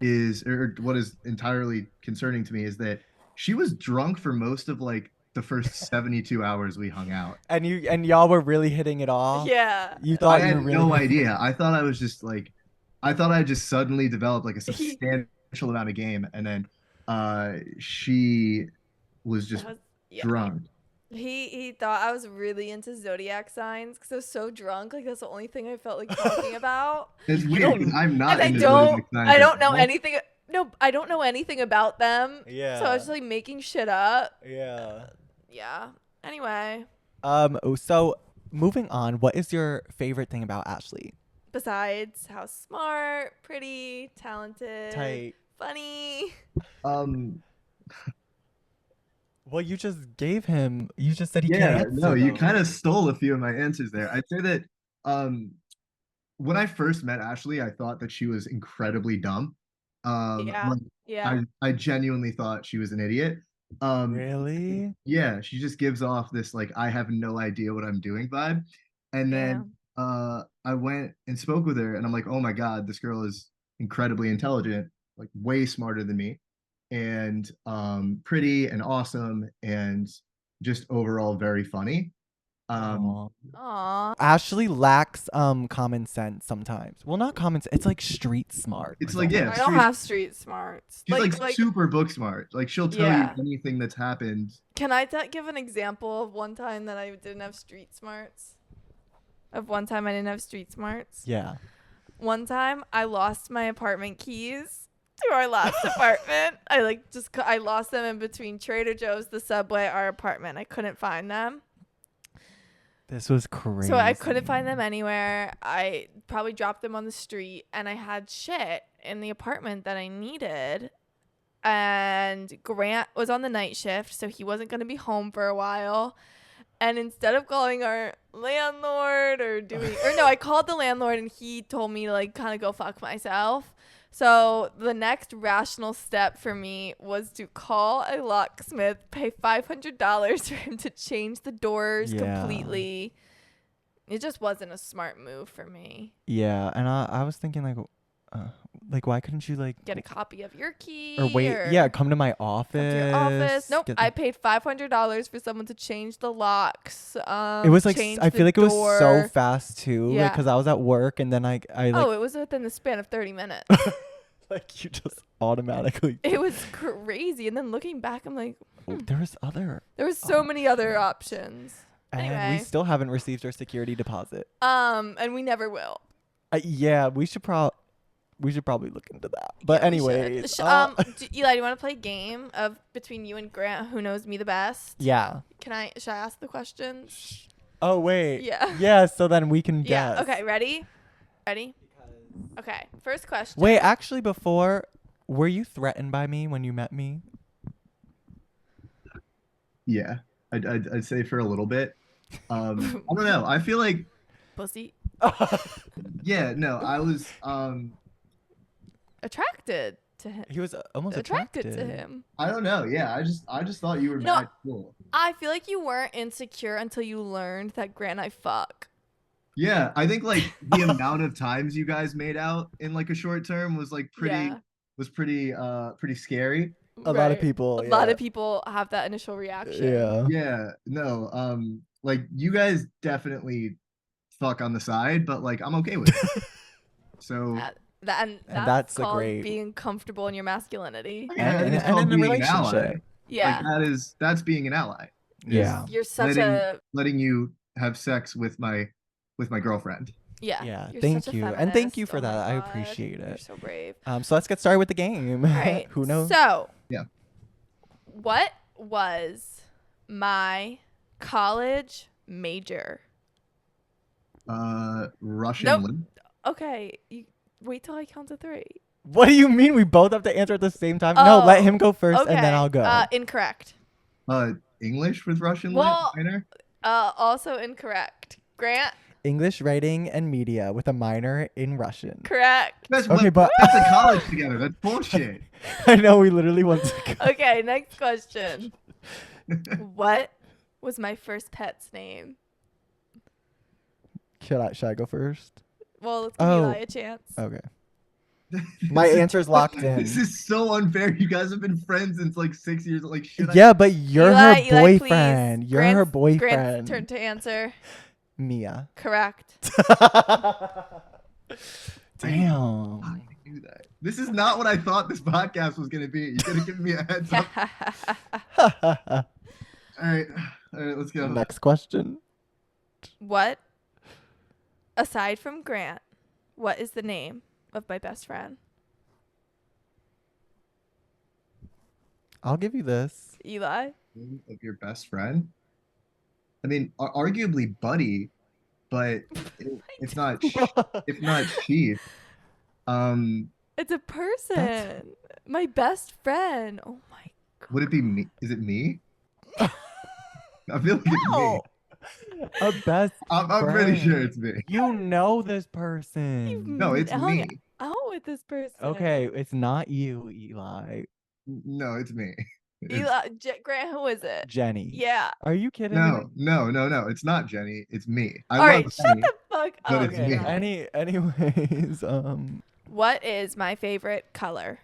is or what is entirely concerning to me is that she was drunk for most of like the first 72 hours we hung out. And y'all were really hitting it off? Yeah. You thought I you had were really no idea. I thought I was just like, I thought I just suddenly developed like a substantial amount of game, and then she was just Yeah. drunk. He thought I was really into zodiac signs because I was so drunk. Like that's the only thing I felt like talking about. It's weird because I'm not. And I into don't. zodiac signs I don't at know all. anything. No, I don't know anything about them. Yeah. So I was just like making shit up. Yeah. Yeah. Anyway, So moving on, what is your favorite thing about Ashley? besides how smart, pretty, talented, Tight. funny. Well, you just gave him. You just said he Yeah, can't answer no, you them. kind of stole a few of my answers there. I'd say that when I first met Ashley, I thought that she was incredibly dumb. Yeah. Like, Yeah. I genuinely thought she was an idiot. Really? Yeah, she just gives off this like I have no idea what I'm doing vibe. And then I went and spoke with her and I'm like, "Oh my God, this girl is incredibly intelligent, like way smarter than me, and pretty and awesome and just overall very funny." Aw. Aw. Ashley lacks common sense sometimes. Well, not common sense. It's like street smart. It's is like, all. yeah, I don't have street smarts. she's like super book smart. Like she'll tell Yeah. you anything that's happened. Can I give an example of one time that I didn't have street smarts? Of one time I didn't have street smarts? Yeah. One time I lost my apartment keys to our last apartment. I lost them in between Trader Joe's, the Subway, our apartment. I couldn't find them. This was crazy. So I couldn't find them anywhere. I probably dropped them on the street and I had shit in the apartment that I needed. And Grant was on the night shift, so he wasn't going to be home for a while. And instead of calling our landlord I called the landlord and he told me to like kind of go fuck myself. So the next rational step for me was to call a locksmith, pay $500 for him to change the doors completely. It just wasn't a smart move for me. Yeah, and I was thinking like why couldn't you like Get a copy of your key or wait? Yeah, come to my office. Come to your office. Nope, I paid $500 for someone to change the locks. It was like I feel like it was so fast too. Yeah. Because I was at work and then I like. Oh, it was within the span of 30 minutes. Like you just automatically. It was crazy. And then looking back, I'm like, there was so many other options. And Anyway. we still haven't received our security deposit. And we never will. Yeah, we should probably look into that. But anyway, Eli, do you want to play a game of between you and Grant, who knows me the best? Yeah. Should I ask the questions? Oh wait. Yeah. Yeah. So then we can guess. Yeah. Okay. Ready? Okay. First question. Wait. Actually, before, were you threatened by me when you met me? Yeah, I'd say for a little bit. I don't know. I feel like pussy. Yeah. No, I was attracted to him. He was almost attracted to him. I don't know. Yeah, I just thought you were mad cool. I feel like you weren't insecure until you learned that Grant and I fuck. Yeah, I think like the amount of times you guys made out in like a short term was like pretty scary. A lot of people. A lot of people have that initial reaction. Yeah. Yeah. No. Like you guys definitely fuck on the side, but like I'm okay with it. So That's called being comfortable in your masculinity. And it's called in a being an relationship. ally. Yeah. Like that's being an ally. Yeah. You're such letting you have sex with my girlfriend. Yeah. Thank you. And thank you for that. I appreciate it. You're so brave. So let's get started with the game. All right. Who knows? So, yeah. What was my college major? Russian. Nope. Okay. Wait till I count to 3. What do you mean we both have to answer at the same time? No, let him go first and then I'll go. Incorrect. English with Russian minor? Also incorrect. Grant? English writing and media with a minor in Russian. Correct. That's a college together. That's bullshit. I know, we literally went to Okay, next question. What was my first pet's name? Should I go first? Well, let's give Eli a chance. Okay. My answer's locked in. This is so unfair. You guys have been friends since like 6 years. Like, but you're her boyfriend. You're her boyfriend. Grant's turn to answer. Mia. Correct. Damn. I knew that. This is not what I thought this podcast was going to be. You're going to give me a heads up. All right, let's go. Next question. What? Aside from Grant, what is the name of my best friend? I'll give you this. Eli? Of your best friend? I mean, arguably Buddy, but it's not. It's not Chief. It's a person. My best friend. Oh my god. Would it be me? Is it me? I feel like it's me. A best. I'm pretty sure it's me. You know this person. No, it's me. Out with this person. Okay, it's not you, Eli. No, it's me. Eli, Grant, who is it? Jenny. Yeah. Are you kidding No, me? no. It's not Jenny. It's me. All right, shut the fuck up. But it's me. Anyways, What is my favorite color?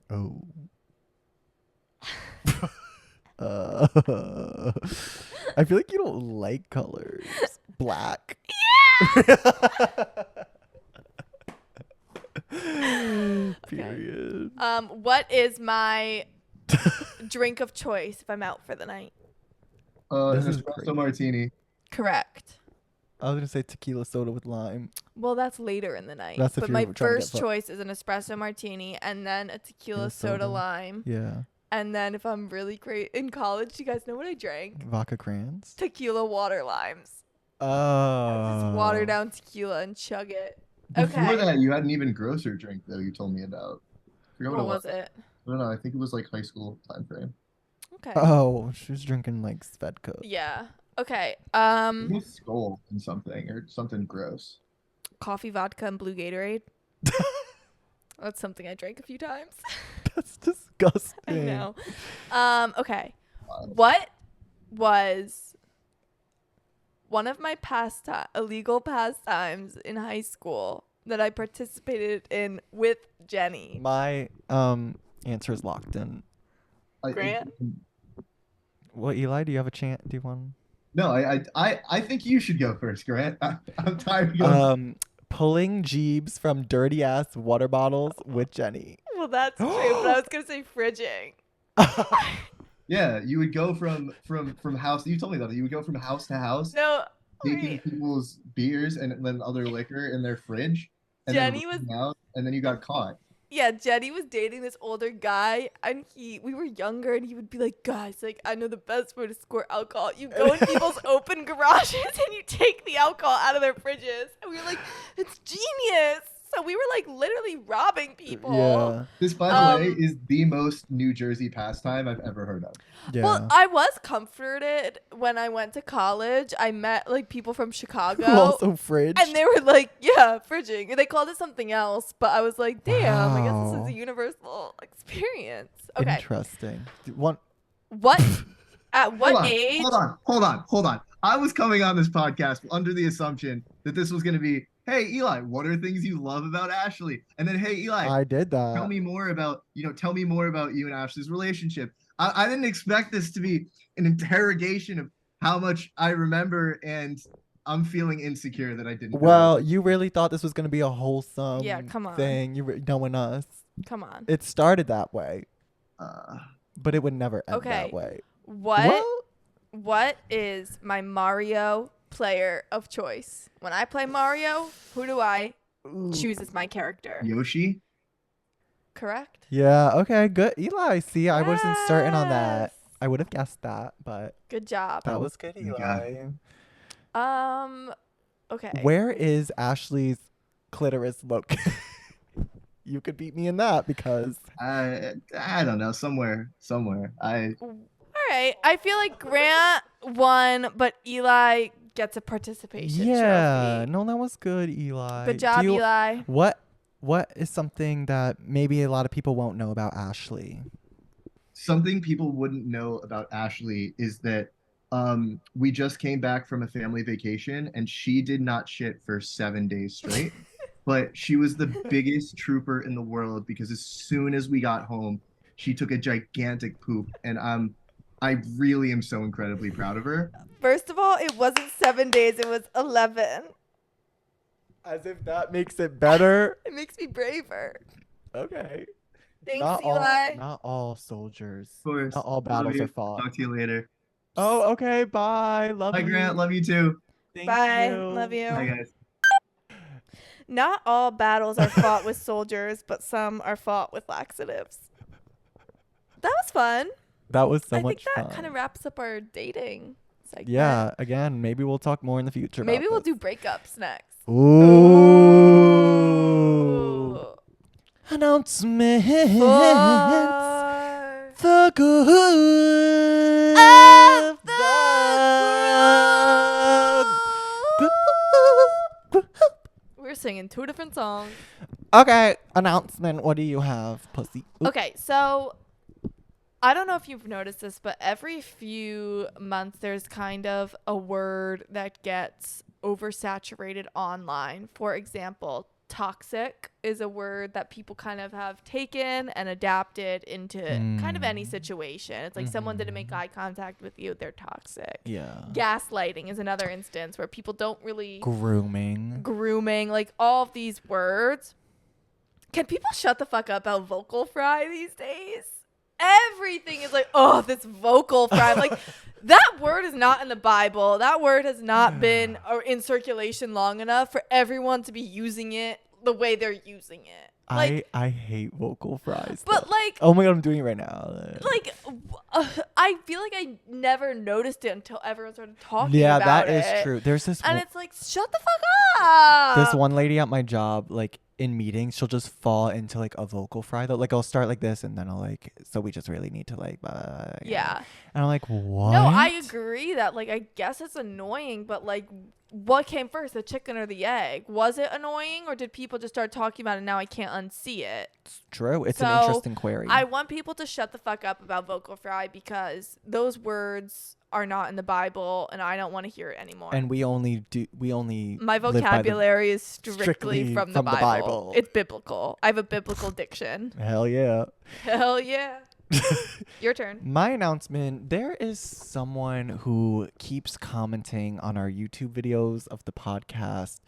Oh. I feel like you don't like colors. Black. Yeah. Period. What is my drink of choice if I'm out for the night? This is espresso martini. Correct. I was gonna say tequila soda with lime. Well, that's later in the night. That's but my first choice is an espresso martini and then a tequila soda lime. Yeah. And then if I'm really great in college, you guys know what I drank? Vodka crayons. Tequila water limes. Oh. Just water down tequila and chug it. Before that, you had an even grosser drink though. You told me about. I forgot what was it? I don't know. I think it was like high school time frame. Okay. Oh, she was drinking like Svedka. Yeah. Okay. Skull and something or something gross. Coffee, vodka, and blue Gatorade. That's something I drank a few times. That's disgusting. I know. Okay. What was one of my illegal pastimes in high school that I participated in with Jenny? My answer is locked in. Grant? Well, Eli, do you have a chance? Do you want? No, I think you should go first, Grant. I'm tired of going. Pulling jeebs from dirty ass water bottles with Jenny. Well, that's true, but I was gonna say fridging. Yeah, you would go from house. You told me that you would go from house to house. No, taking people's beers and then other liquor in their fridge. And Jenny and then you got caught. Yeah, Jenny was dating this older guy, and we were younger, and he would be like, guys, like, I know the best way to score alcohol. You go in people's open garages, and you take the alcohol out of their fridges. And we were like, it's genius. So we were, like, literally robbing people. Yeah. This, by the way, is the most New Jersey pastime I've ever heard of. Yeah. Well, I was comforted when I went to college. I met, like, people from Chicago. Also fridge. And they were like, yeah, fridging. And they called it something else. But I was like, damn, I guess this is a universal experience. Okay. Interesting. What? At what age? Hold on. I was coming on this podcast under the assumption that this was going to be, hey, Eli, what are things you love about Ashley? And then, hey, Eli, I did that. Tell me more about you and Ashley's relationship. I didn't expect this to be an interrogation of how much I remember and I'm feeling insecure that I didn't. Well, you really thought this was gonna be a wholesome come on. thing. Knowing us. Come on. It started that way, Uh, but it would never end that way. What is my Mario player of choice? When I play Mario, who do I choose as my character? Yoshi. Correct. Yeah. Okay. Good. Eli. See, I wasn't certain on that. I would have guessed that, but good job. that was good, Eli. Okay. Where is Ashley's clitoris located? You could beat me in that because I don't know. Somewhere. All right. I feel like Grant won, but Eli gets a participation trophy. No, that was good, Eli. Good job, Eli. What is something that maybe a lot of people won't know about Ashley? Something people wouldn't know about Ashley is that we just came back from a family vacation and she did not shit for 7 days straight. But she was the biggest trooper in the world because as soon as we got home, she took a gigantic poop, and I really am so incredibly proud of her. First of all, it wasn't 7 days, it was 11. As if that makes it better. It makes me braver. Okay. Thanks, Eli. Not all soldiers. Of course. Not all battles are fought. Talk to you later. Oh, okay. Bye. Love you. Bye, Grant. Love you too. Bye. Love you. Bye, guys. Not all battles are fought with soldiers, but some are fought with laxatives. That was fun. That was so much fun. I think that kind of wraps up our dating segment. Yeah. Again, maybe we'll talk more in the future. Maybe we'll do breakups next. Ooh. Announcement. The good of the We're singing 2 different songs. Okay, announcement. What do you have, pussy? Oop. Okay, so I don't know if you've noticed this, but every few months there's kind of a word that gets oversaturated online. For example, toxic is a word that people kind of have taken and adapted into kind of any situation. It's like someone didn't make eye contact with you, they're toxic. Yeah. Gaslighting is another instance where people don't really... Grooming, like all of these words. Can people shut the fuck up about vocal fry these days? Everything is like, oh, this vocal fry. Like, that word is not in the Bible. That word has not been in circulation long enough for everyone to be using it the way they're using it. Like, I hate vocal fries. But though. like, oh my god, I'm doing it right now. Like, I feel like I never noticed it until everyone started talking about it. Yeah, that is true. There's this, and it's like, shut the fuck up. This one lady at my job, like in meetings, she'll just fall into like a vocal fry. Though, like I'll start like this, and then I'll like, so we just really need to like, yeah. And I'm like, what? No, I agree that like I guess it's annoying, but like, what came first, the chicken or the egg? Was it annoying, or did people just start talking about it and now I can't unsee it? It's true. It's an interesting query. I want people to shut the fuck up about vocal fry because those words are not in the Bible and I don't want to hear it anymore. And we only my vocabulary is strictly from the Bible. It's biblical. I have a biblical diction. Hell yeah. Hell yeah. Your turn. My announcement, there is someone who keeps commenting on our YouTube videos of the podcast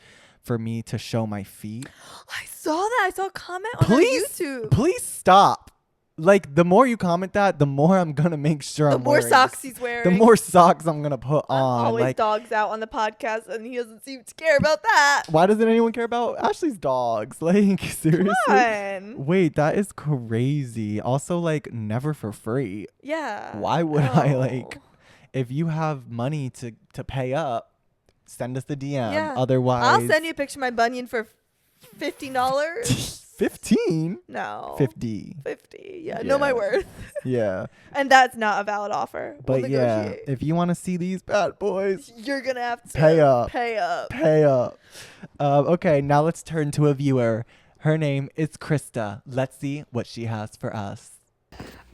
for me to show my feet. I saw that. I saw a comment on our YouTube. Please stop. Like, the more you comment that, the more I'm going to make sure I'm wearing. The more socks he's wearing. The more socks I'm going to put on. Always like, dogs out on the podcast, and he doesn't seem to care about that. Why doesn't anyone care about Ashley's dogs? Like, seriously? Come on. Wait, that is crazy. Also, like, never for free. Yeah. Why would I, like, if you have money to pay up, send us the DM. Yeah. Otherwise. I'll send you a picture of my bunion for $15. 15? No. 50. 50. Yeah. Know my worth. Yeah. And that's not a valid offer. But yeah, if you want to see these bad boys, you're going to have to pay up. Pay up. Pay up. Okay, now let's turn to a viewer. Her name is Krista. Let's see what she has for us.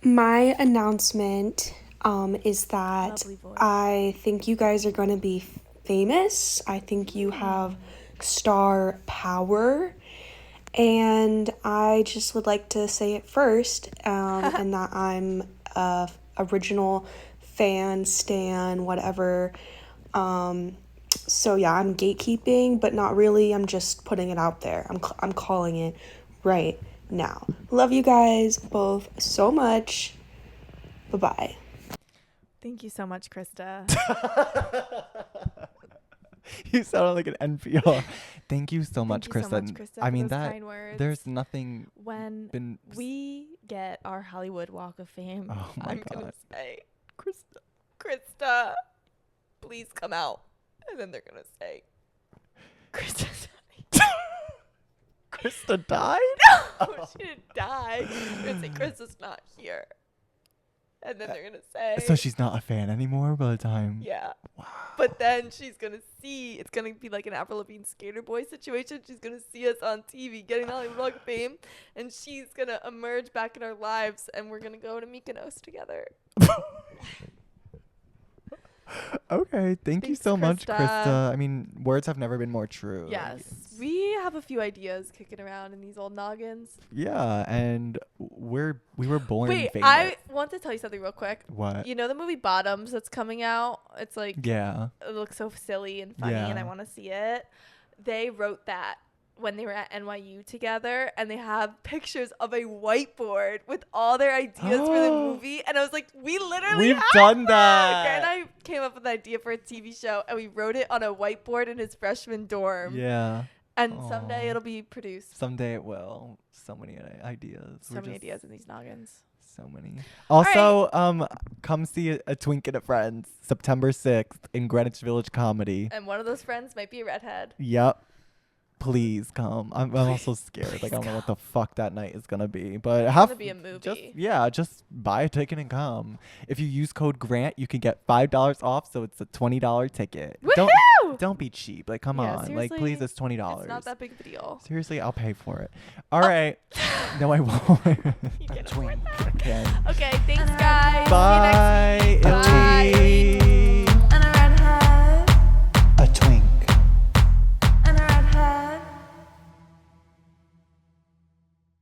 My announcement is that I think you guys are going to be famous. I think you have star power. And I just would like to say it first, and that I'm a original fan, stan, whatever, So yeah, I'm gatekeeping, but not really. I'm just putting it out there. I'm calling it right now. Love you guys both so much. Bye-bye. Thank you so much, Krista. You sounded like an NPR. Thank you so much, Thank you Krista. so much, Krista, I for mean, those that kind words. there's nothing When we get our Hollywood Walk of Fame, Oh my I'm God. gonna say, Krista, please come out. And then they're gonna say, Krista died. Krista died? No, she didn't die. They're gonna say, Krista's not here. And then they're gonna say, So she's not a fan anymore by the time. yeah. Wow. But then she's gonna see, it's gonna be like an Avril Lavigne Skater Boy situation. She's gonna see us on TV getting the Hollywood Walk of Fame, and she's gonna emerge back in our lives, and we're gonna go to Mykonos together. Okay, thank you Thanks, so much, Krista. Krista. I mean, words have never been more true. Yes, we have a few ideas kicking around in these old noggins. Yeah, and we were born Wait, famous. I want to tell you something real quick. What? You know the movie Bottoms that's coming out? It's like, Yeah. it looks so silly and funny, and I want to see it. They wrote that when they were at NYU together, and they have pictures of a whiteboard with all their ideas for the movie, and I was like, we've We've done that. Grant and I came up with an idea for a TV show, and we wrote it on a whiteboard in his freshman dorm. Yeah. And someday it'll be produced. Someday it will. So many ideas. So many ideas in these noggins. So many. Also, come see a Twink and a Friends September 6th in Greenwich Village Comedy. And one of those friends might be a redhead. Yep. Please come. I'm also scared. Like, I don't know what the fuck that night is gonna be. But It's have gonna be a movie. just buy a ticket and come. If you use code Grant, you can get $5 off, so it's a $20 ticket. Woohoo! Don't be cheap. Like, come Yeah, on. Like, please, it's $20. It's not that big of a deal. Seriously, I'll pay for it. All right. No, I won't. You can Twink. I can't. Okay, thanks guys. Bye. See you next week. Bye. Ellie.